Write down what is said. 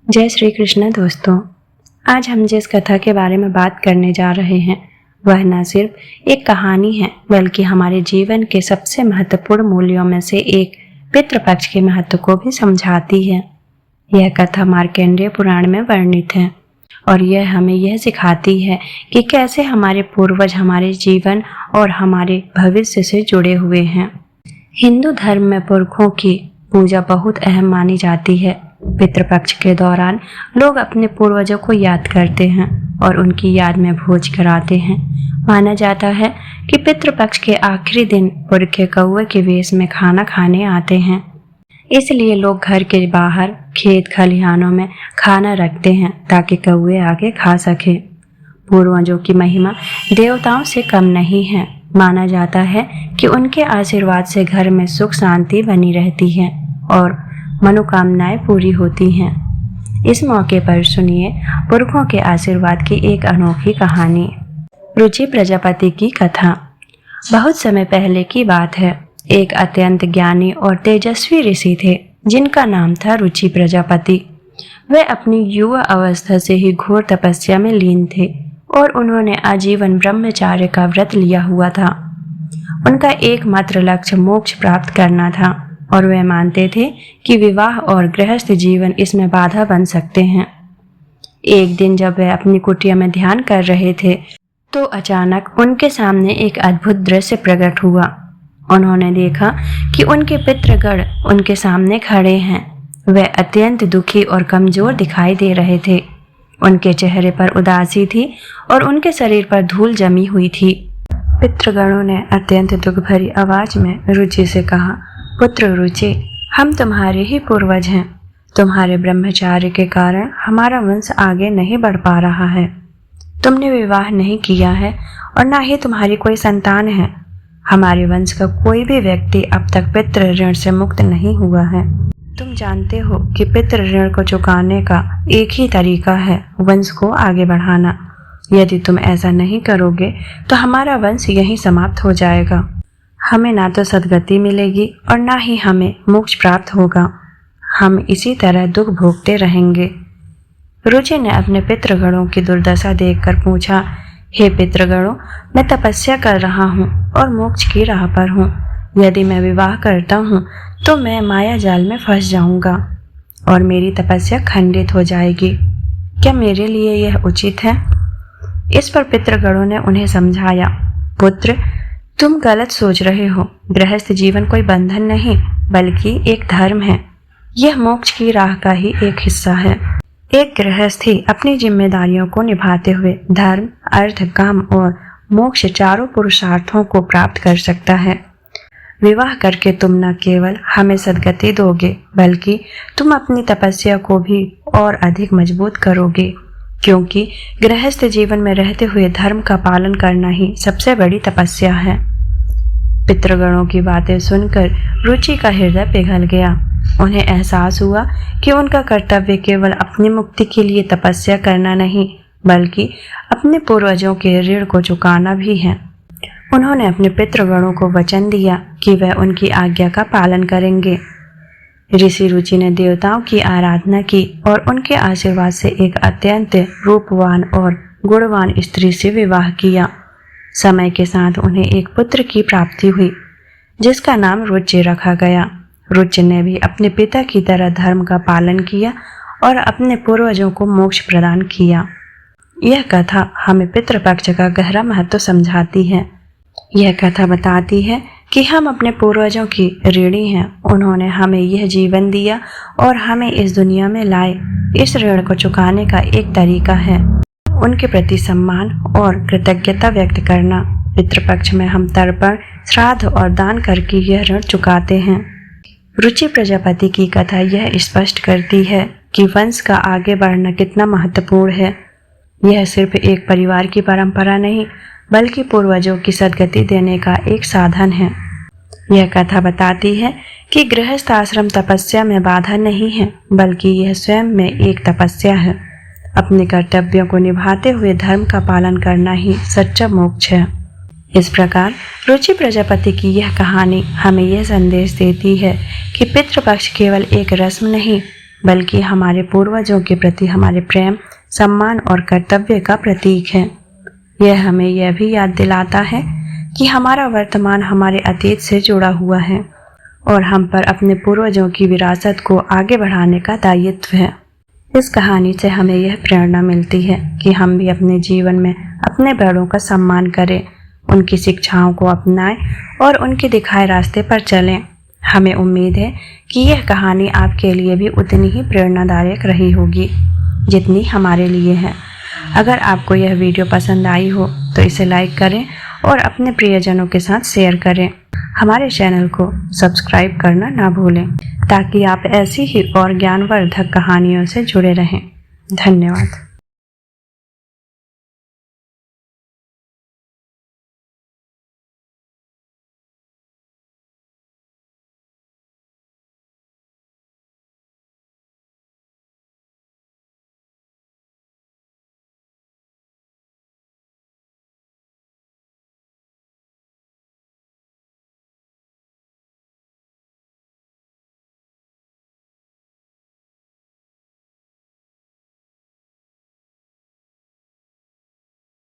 जय श्री कृष्ण दोस्तों। आज हम जिस कथा के बारे में बात करने जा रहे हैं वह न सिर्फ एक कहानी है बल्कि हमारे जीवन के सबसे महत्वपूर्ण मूल्यों में से एक पितृपक्ष के महत्व को भी समझाती है। यह कथा मार्कंडेय पुराण में वर्णित है और यह हमें यह सिखाती है कि कैसे हमारे पूर्वज हमारे जीवन और हमारे भविष्य से जुड़े हुए हैं। हिंदू धर्म में पुरखों की पूजा बहुत अहम मानी जाती है। पितृपक्ष के दौरान लोग अपने पूर्वजों को याद करते हैं और उनकी याद में भोज कराते हैं। माना जाता है कि पितृपक्ष के आखिरी दिन पुरखे कौवे के वेश में खाना खाने आते हैं। इसलिए लोग घर के बाहर खेत खलिहानों में खाना रखते हैं ताकि कौवे आके खा सके। पूर्वजों की महिमा देवताओं से कम नहीं है। माना जाता है कि उनके आशीर्वाद से घर में सुख शांति बनी रहती है और मनोकामनाएं पूरी होती हैं। इस मौके पर सुनिए पुरखों के आशीर्वाद की एक अनोखी कहानी। रुचि प्रजापति की कथा। बहुत समय पहले की बात है। एक अत्यंत ज्ञानी और तेजस्वी ऋषि थे जिनका नाम था रुचि प्रजापति। वे अपनी युवा अवस्था से ही घोर तपस्या में लीन थे और उन्होंने आजीवन ब्रह्मचार्य का व्रत लिया हुआ था। उनका एकमात्र लक्ष्य मोक्ष प्राप्त करना था और वे मानते थे कि विवाह और गृहस्थ जीवन इसमें बाधा बन सकते हैं। एक दिन जब वे अपनी कुटिया में ध्यान कर रहे थे तो अचानक उनके सामने एक अद्भुत दृश्य प्रकट हुआ। उन्होंने देखा कि उनके पितृगण उनके सामने खड़े हैं। वे अत्यंत दुखी और कमजोर दिखाई दे रहे थे। उनके चेहरे पर उदासी थी और उनके शरीर पर धूल जमी हुई थी। पितृगणों ने अत्यंत दुख भरी आवाज में रुचि से कहा, पुत्र रुचि, हम तुम्हारे ही पूर्वज हैं। तुम्हारे ब्रह्मचार्य के कारण हमारा वंश आगे नहीं बढ़ पा रहा है। तुमने विवाह नहीं किया है और ना ही तुम्हारी कोई संतान है। हमारे वंश का कोई भी व्यक्ति अब तक पितृ ऋण से मुक्त नहीं हुआ है। तुम जानते हो कि पितृ ऋण को चुकाने का एक ही तरीका है, वंश को आगे बढ़ाना। यदि तुम ऐसा नहीं करोगे तो हमारा वंश यहीं समाप्त हो जाएगा। हमें ना तो सद्गति मिलेगी और ना ही हमें मोक्ष प्राप्त होगा। हम इसी तरह दुख भोगते रहेंगे। रुचि ने अपने पितृगणों की दुर्दशा देखकर पूछा, हे पितृगणों, मैं तपस्या कर रहा हूँ और मोक्ष की राह पर हूँ। यदि मैं विवाह करता हूँ तो मैं माया जाल में फंस जाऊंगा और मेरी तपस्या खंडित हो जाएगी। क्या मेरे लिए यह उचित है? इस पर पितृगणों ने उन्हें समझाया, पुत्र, तुम गलत सोच रहे हो। गृहस्थ जीवन कोई बंधन नहीं बल्कि एक धर्म है। यह मोक्ष की राह का ही एक हिस्सा है। एक गृहस्थी अपनी जिम्मेदारियों को निभाते हुए धर्म, अर्थ, काम और मोक्ष चारों पुरुषार्थों को प्राप्त कर सकता है। विवाह करके तुम न केवल हमें सद्गति दोगे बल्कि तुम अपनी तपस्या को भी और अधिक मजबूत करोगे, क्योंकि गृहस्थ जीवन में रहते हुए धर्म का पालन करना ही सबसे बड़ी तपस्या है। पितृगणों की बातें सुनकर रुचि का हृदय पिघल गया। उन्हें एहसास हुआ कि उनका कर्तव्य केवल अपनी मुक्ति के लिए तपस्या करना नहीं बल्कि अपने पूर्वजों के ऋण को चुकाना भी है। उन्होंने अपने पितृगणों को वचन दिया कि वह उनकी आज्ञा का पालन करेंगे। ऋषि रुचि ने देवताओं की आराधना की और उनके आशीर्वाद से एक अत्यंत रूपवान और गुणवान स्त्री से विवाह किया। समय के साथ उन्हें एक पुत्र की प्राप्ति हुई जिसका नाम रुचि रखा गया। रुचि ने भी अपने पिता की तरह धर्म का पालन किया और अपने पूर्वजों को मोक्ष प्रदान किया। यह कथा हमें पितृपक्ष का गहरा महत्व समझाती है। यह कथा बताती है कि हम अपने पूर्वजों की ऋणी हैं। उन्होंने हमें यह जीवन दिया और हमें इस दुनिया में लाए। इस ऋण को चुकाने का एक तरीका है उनके प्रति सम्मान और कृतज्ञता व्यक्त करना। पितृपक्ष में हम तर्पण, श्राद्ध और दान करके यह ऋण चुकाते हैं। रुचि प्रजापति की कथा यह स्पष्ट करती है कि वंश का आगे बढ़ना कितना महत्वपूर्ण है। यह सिर्फ एक परिवार की परंपरा नहीं बल्कि पूर्वजों की सद्गति देने का एक साधन है। यह कथा बताती है कि गृहस्थ आश्रम तपस्या में बाधा नहीं है बल्कि यह स्वयं में एक तपस्या है। अपने कर्तव्यों को निभाते हुए धर्म का पालन करना ही सच्चा मोक्ष है। इस प्रकार रुचि प्रजापति की यह कहानी हमें यह संदेश देती है कि पितृपक्ष केवल एक रस्म नहीं बल्कि हमारे पूर्वजों के प्रति हमारे प्रेम, सम्मान और कर्तव्य का प्रतीक है। यह हमें यह भी याद दिलाता है कि हमारा वर्तमान हमारे अतीत से जुड़ा हुआ है और हम पर अपने पूर्वजों की विरासत को आगे बढ़ाने का दायित्व है। इस कहानी से हमें यह प्रेरणा मिलती है कि हम भी अपने जीवन में अपने बड़ों का सम्मान करें, उनकी शिक्षाओं को अपनाएं और उनके दिखाए रास्ते पर चलें। हमें उम्मीद है कि यह कहानी आपके लिए भी उतनी ही प्रेरणादायक रही होगी जितनी हमारे लिए है। अगर आपको यह वीडियो पसंद आई हो तो इसे लाइक करें और अपने प्रियजनों के साथ शेयर करें। हमारे चैनल को सब्सक्राइब करना ना भूलें ताकि आप ऐसी ही और ज्ञानवर्धक कहानियों से जुड़े रहें। धन्यवाद।